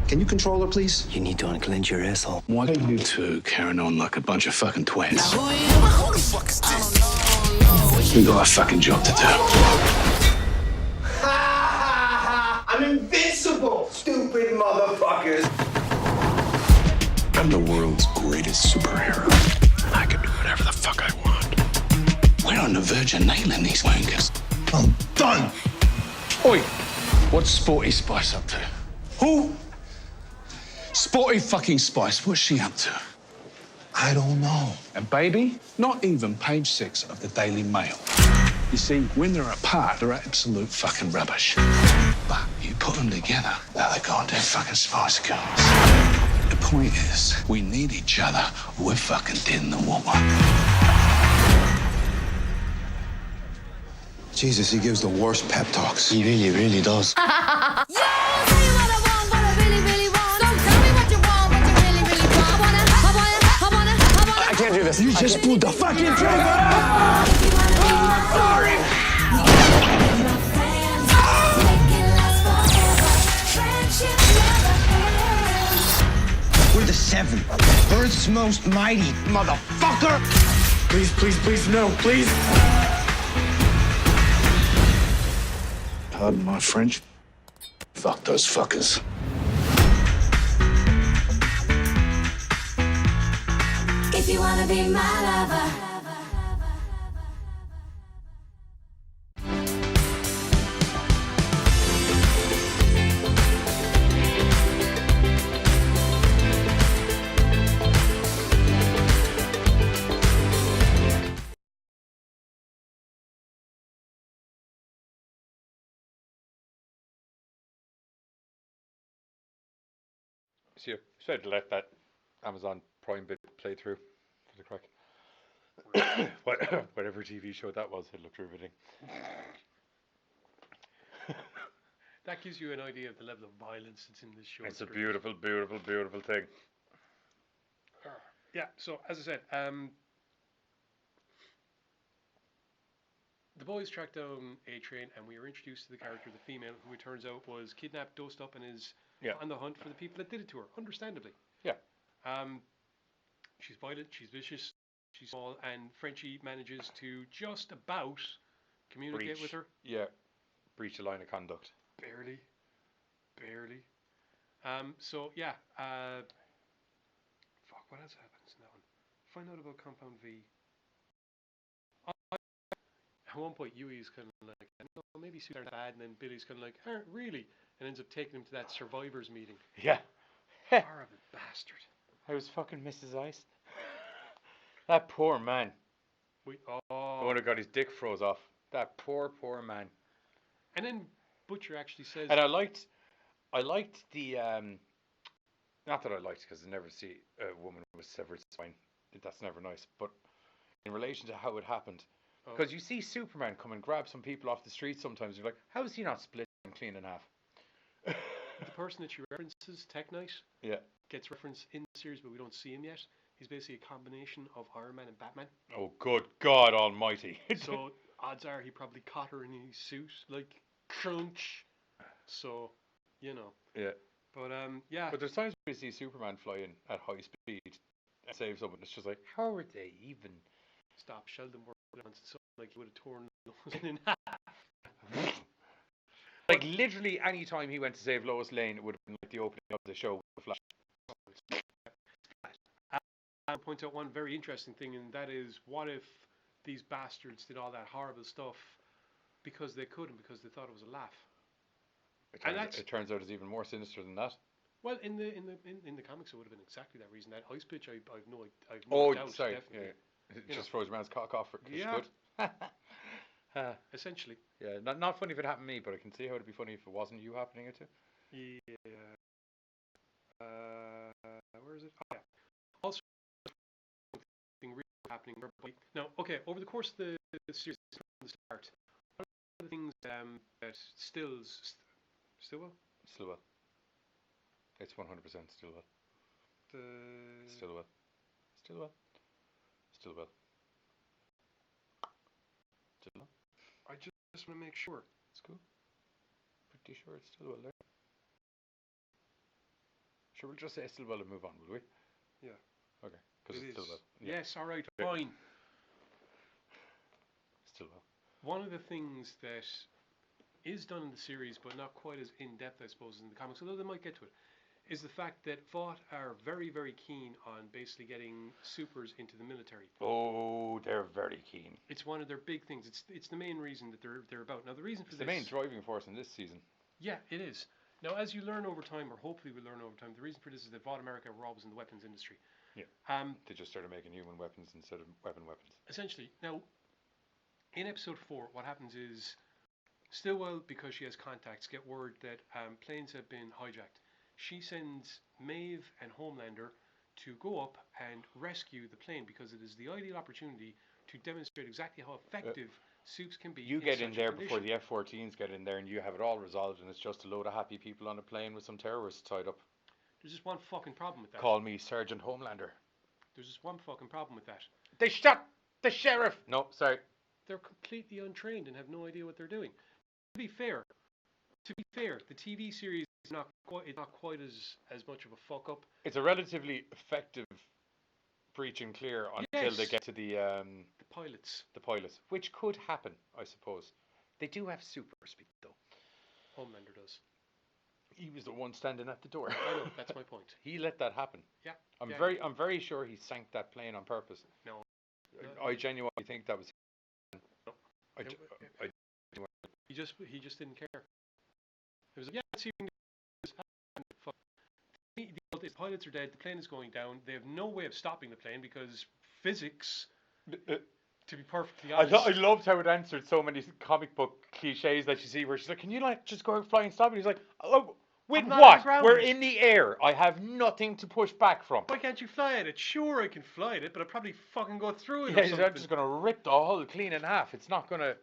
Can you control her, please? You need to unclench your asshole. Why are you two carrying on like a bunch of fucking twins? Who the fuck is this? We got a fucking job to do. I'm invincible, stupid motherfuckers. I'm the world's greatest superhero. I can do whatever the fuck I want. We're on the verge of nailing these wankers. I'm done. Oi, what's Sporty Spice up to? Who? Sporty fucking Spice, what's she up to? I don't know. And baby, not even page 6 of the Daily Mail. You see, when they're apart, they're absolute fucking rubbish. But you put them together, they're the goddamn fucking Spice Girls. The point is, we need each other. We're fucking dead in the water. Jesus, he gives the worst pep talks. He really, really does. I can't do this. You just pulled the fucking trigger! Sorry! We're the 7. Earth's most mighty motherfucker! Please, please, please, no, please! Pardon my French. Fuck those fuckers. If you wanna be my lover. So you tried to let that Amazon Prime bit play through for the crack. Whatever TV show that was, it looked riveting. That gives you an idea of the level of violence that's in this show. It's a beautiful, beautiful, beautiful thing. Yeah, so as I said, the boys tracked down A-Train and we were introduced to the character, the female, who it turns out was kidnapped, dosed up, and is on the hunt for the people that did it to her, understandably. Yeah. She's violent, she's vicious, she's small, and Frenchie manages to just about communicate with her. Yeah, breach a line of conduct. Barely. So, yeah. Fuck, what else happens in that one? Find out about Compound V. At one point, Huey's kind of like, no, maybe Suits aren't bad, and then Billy's kind of like, really? And ends up taking him to that survivors meeting. Yeah. Horrible bastard. I was fucking Mrs. Ice. That poor man. The one who got his dick froze off. That poor, poor man. And then Butcher actually says... And I liked the, not that I liked, because I never see a woman with severed spine. That's never nice. But in relation to how it happened, because you see Superman come and grab some people off the street sometimes, you're like, how is he not split and clean in half? The person that she references, Tech Knight, gets referenced in the series, but we don't see him yet. He's basically a combination of Iron Man and Batman. Oh, good God almighty. So, odds are he probably caught her in his suit, like, crunch. So, you know. Yeah. But, yeah. But there's times where you see Superman flying at high speed and save someone. It's just like, how are they even? Stop, Sheldon worked on something like he would have torn the in half. Like, literally, any time he went to save Lois Lane, it would have been like the opening of the show with Flash. I'll point out one very interesting thing, and that is, what if these bastards did all that horrible stuff because they could and because they thought it was a laugh? It turns out it's even more sinister than that. Well, in the comics, it would have been exactly that reason. That heist bitch, I've no doubt. Sorry, Definitely. yeah. It just froze your man's cock off. Yeah. Essentially. Yeah, not funny if it happened to me, but I can see how it'd be funny if it wasn't you happening it to. Yeah. Where is it? Oh, yeah. Also, something really happening. Now, okay, over the course of the series from the start, one of the things that Stillwell? Stillwell. It's 100% Stillwell. Stillwell. I just want to make sure. It's cool. Pretty sure it's Stillwell there. Sure, we'll just say Stillwell and move on, will we? Yeah. Okay. Because it's Stillwell. Yeah. Yes, all right, fine. Stillwell. One of the things that is done in the series, but not quite as in-depth, I suppose, in the comics, although they might get to it, is the fact that Vought are very, very keen on basically getting supers into the military. Oh, they're very keen. It's one of their big things. It's the main reason that they're about. Now, the reason for it's the main driving force in this season. Yeah, it is. Now, as you learn over time, or hopefully we'll learn over time, the reason for this is that Vought America were always in the weapons industry. Yeah. They just started making human weapons instead of weapons. Essentially. Now, in episode 4, what happens is Stillwell, because she has contacts, get word that planes have been hijacked. She sends Maeve and Homelander to go up and rescue the plane because it is the ideal opportunity to demonstrate exactly how effective soups can be. You get in there before the F-14s get in there, and you have it all resolved, and it's just a load of happy people on a plane with some terrorists tied up. There's just one fucking problem with that. Call me Sergeant Homelander. There's just one fucking problem with that. They shot the sheriff! No, sorry. They're completely untrained and have no idea what they're doing. To be fair, the TV series is not quite as much of a fuck up. It's a relatively effective breach and clear until they get to the pilots. The pilots, which could happen, I suppose. They do have super speed, though. Homelander does. He was the one standing at the door. I know, that's my point. He let that happen. Yeah. I'm very sure he sank that plane on purpose. No. I genuinely think that was. No. He just didn't care. It was the pilots are dead. The plane is going down. They have no way of stopping the plane because physics. To be perfectly honest, I loved how it answered so many comic book cliches that you see, where she's like, "Can you just go fly and stop it?" He's like, "Oh, with what? We're in the air. I have nothing to push back from." Why can't you fly at it? Sure, I can fly at it, but I'll probably fucking go through it. Yeah, he's just gonna rip the hull clean in half. It's not gonna.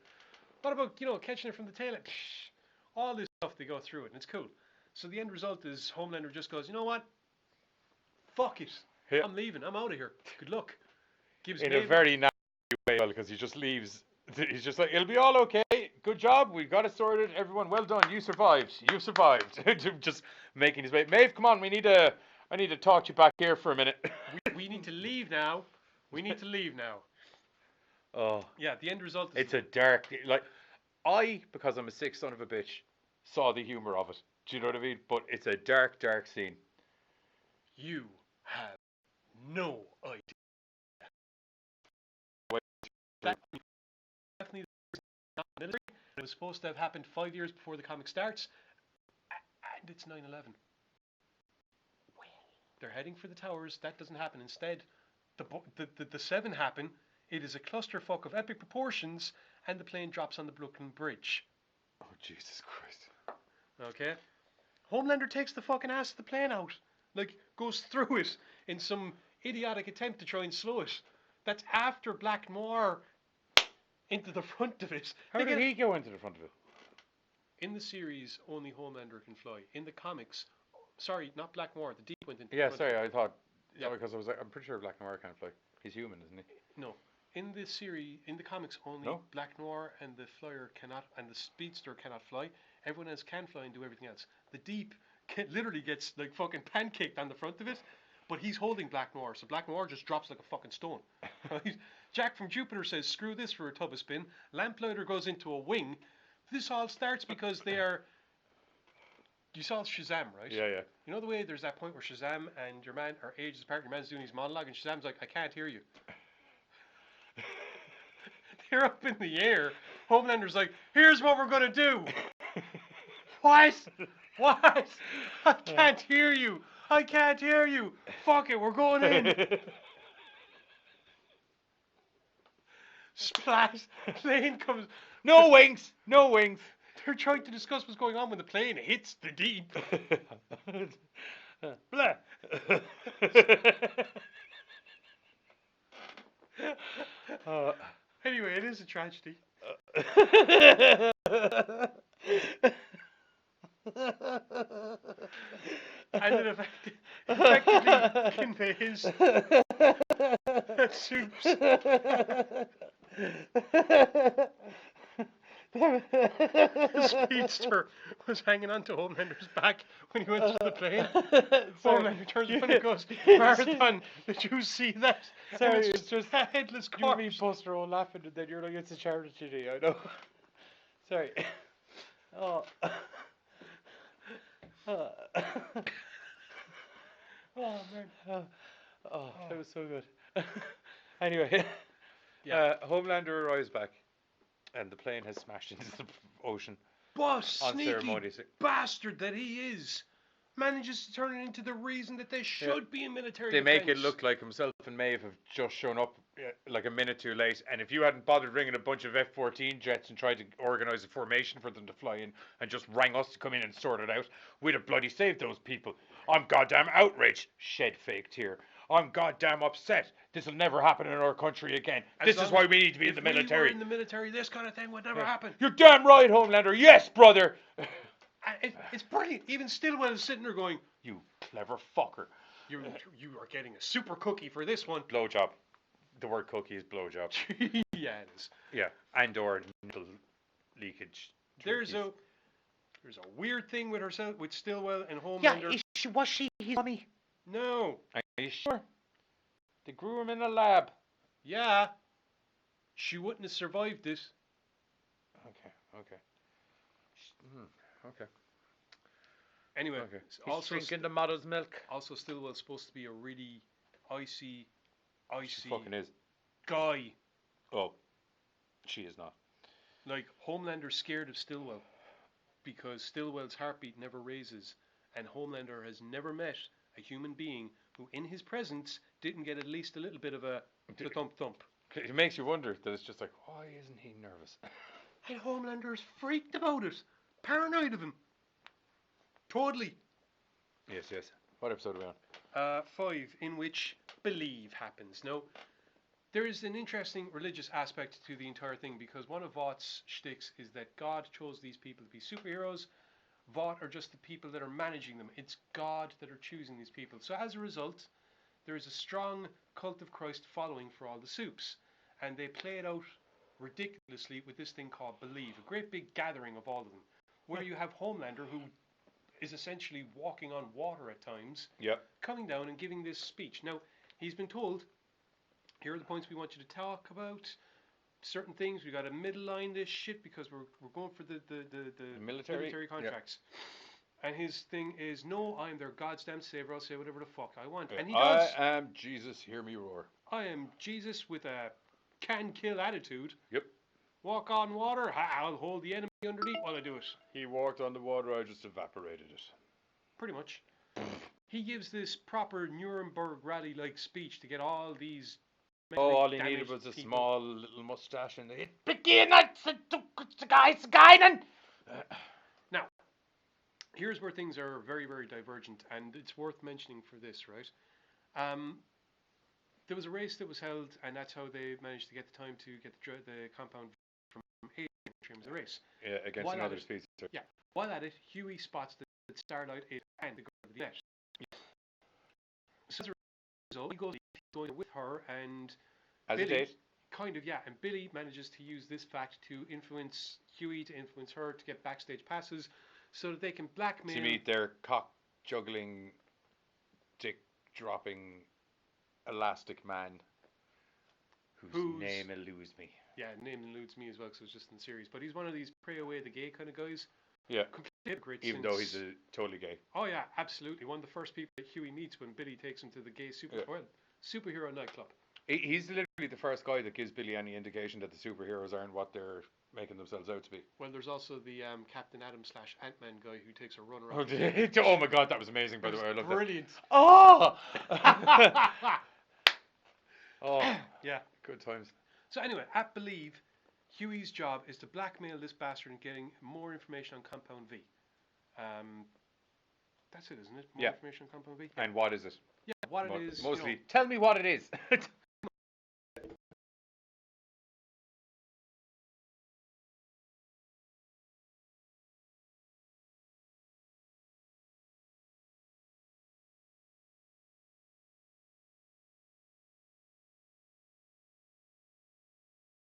What about catching it from the tail? All this stuff, they go through it, and it's cool. So the end result is Homelander just goes, "You know what? Fuck it. Yeah. I'm leaving. I'm out of here. Good luck." Gives in a very nasty way, because he just leaves. He's just like, "It'll be all okay. Good job. We got it sorted. Everyone, well done. You survived. You survived." Just making his way. Maeve, come on. I need to talk to you back here for a minute. we need to leave now. We need to leave now. Oh. Yeah, the end result is... It's a dark... because I'm a sick son of a bitch, saw the humour of it. Do you know what I mean? But it's a dark, dark scene. You have no idea. That definitely it was supposed to have happened 5 years before the comic starts, and it's 9/11. Well, they're heading for the towers. That doesn't happen. Instead, the 7 happen. It is a clusterfuck of epic proportions, and the plane drops on the Brooklyn Bridge. Oh, Jesus Christ. Okay. Homelander takes the fucking ass of the plane out. Goes through it in some idiotic attempt to try and slow it. That's after Black Noir into the front of it. How did he go into the front of it? In the series, only Homelander can fly. In the comics, sorry, not Black Noir, the Deep went into the front. I thought... Yeah, because I'm pretty sure Black Noir can't fly. He's human, isn't he? No. In the series, in the comics, only Black Noir and the Flyer cannot, and the Speedster cannot fly. Everyone else can fly and do everything else. The Deep literally gets fucking pancaked on the front of it, but he's holding Black Noir, so Black Noir just drops like a fucking stone. Jack from Jupiter says, "Screw this for a tub of spin." Lamplighter goes into a wing. This all starts because they are You saw Shazam, right? Yeah, yeah. You know the way there's that point where Shazam and your man are ages apart, your man's doing his monologue, and Shazam's like, I can't hear you. They're up in the air. Homelander's like, here's what we're going to do. What? What? I can't hear you. I can't hear you. Fuck it, we're going in. Splat. Plane comes. No wings. No wings. They're trying to discuss what's going on when the plane hits the deep. Blah. Anyway, it is a tragedy. And it effectively conveys that Soups the speedster was hanging onto Homelander's back when he went to the plane. Homelander turns around and goes, Marathon, did you see that? Sorry, And it's just a headless you and corpse. me Buster all laughing and then you're like, it's a charity, I know. Sorry. Oh. Oh man. Oh, that was so good. Anyway, Homelander arrives back and the plane has smashed into the ocean. Boss, sneaky ceremony. bastard that he is, manages to turn it into the reason that they should be in military They make it defense. look like himself and Maeve have just shown up like a minute too late, and if you hadn't bothered ringing a bunch of F-14 jets and tried to organise a formation for them to fly in and just rang us to come in and sort it out, we'd have bloody saved those people. I'm goddamn outraged. Shed fake tear. I'm goddamn upset. This'll never happen in our country again. This is why we need to be in the military. If we were in the military, this kind of thing would never happen. You're damn right, Homelander. Yes, brother. It's brilliant. Even Stillwell is sitting there going, you clever fucker. You are getting a super cookie for this one. Blowjob. The word cookie is blowjob. Yeah, it is. Yeah, and or nipple leakage. There's a weird thing with herself, with Stillwell and Homelander. Yeah, was she his mommy? No. Are you sure? They grew him in a lab. Yeah. She wouldn't have survived this. Okay. Okay. Anyway, He's also drinking the mother's milk. Also, Stillwell's supposed to be a really icy She fucking is. guy. Oh, she is not. Like, Homelander's scared of Stillwell because Stillwell's heartbeat never raises, and Homelander has never met a human being who, in his presence, didn't get at least a little bit of a thump. It makes you wonder that it's just like, why isn't he nervous? And Homelander's freaked about it. Paranoid of him. Totally. Yes. What episode are we on? 5, in which Believe happens. Now, there is an interesting religious aspect to the entire thing because one of Vought's shticks is that God chose these people to be superheroes. Vought are just the people that are managing them. It's God that are choosing these people. So as a result, there is a strong cult of Christ following for all the Soups. And they play it out ridiculously with this thing called Believe, a great big gathering of all of them, where you have Homelander, who is essentially walking on water at times, coming down and giving this speech. Now, he's been told, here are the points we want you to talk about, certain things, we got to middle line this shit because we're going for the military contracts. Yep. And his thing is, no, I am their goddamn savior, I'll say whatever the fuck I want. And he does. I am Jesus, hear me roar. I am Jesus with a can-kill attitude. Yep. Walk on water, I'll hold the enemy underneath while I do it. He walked on the water, I just evaporated it. Pretty much. He gives this proper Nuremberg rally-like speech to get all these... all he needed was a small little mustache and they... Now, here's where things are very, very divergent, and it's worth mentioning for this, right? There was a race that was held, and that's how they managed to get the time to get the compound from Adrienne in terms of the race. Yeah, against While another species. Yeah. While at it, Huey spots that Starlight is and the girl of the net. So as a result, he goes with her and as Billy, a date. Kind of, yeah. And Billy manages to use this fact to influence Huey, to influence her, to get backstage passes so that they can blackmail... To meet their cock-juggling, dick-dropping, elastic man whose name eludes me. Yeah, name eludes me as well because it was just in the series. But he's one of these pray away the gay kind of guys. Yeah. hypocrite. Even though he's totally gay. Oh yeah, absolutely. One of the first people that Huey meets when Billy takes him to the gay superhero nightclub. He's literally the first guy that gives Billy any indication that the superheroes aren't what they're making themselves out to be. Well, there's also the Captain Adam / Ant-Man guy who takes a run around. Oh my god, that was amazing, by the way. I love brilliant. That. Oh! Oh, yeah. Good times. So anyway, at Believe, Huey's job is to blackmail this bastard into getting more information on Compound V. That's it, isn't it? More information on Compound V? And what is it? Yeah, what it is. Mostly, tell me what it is.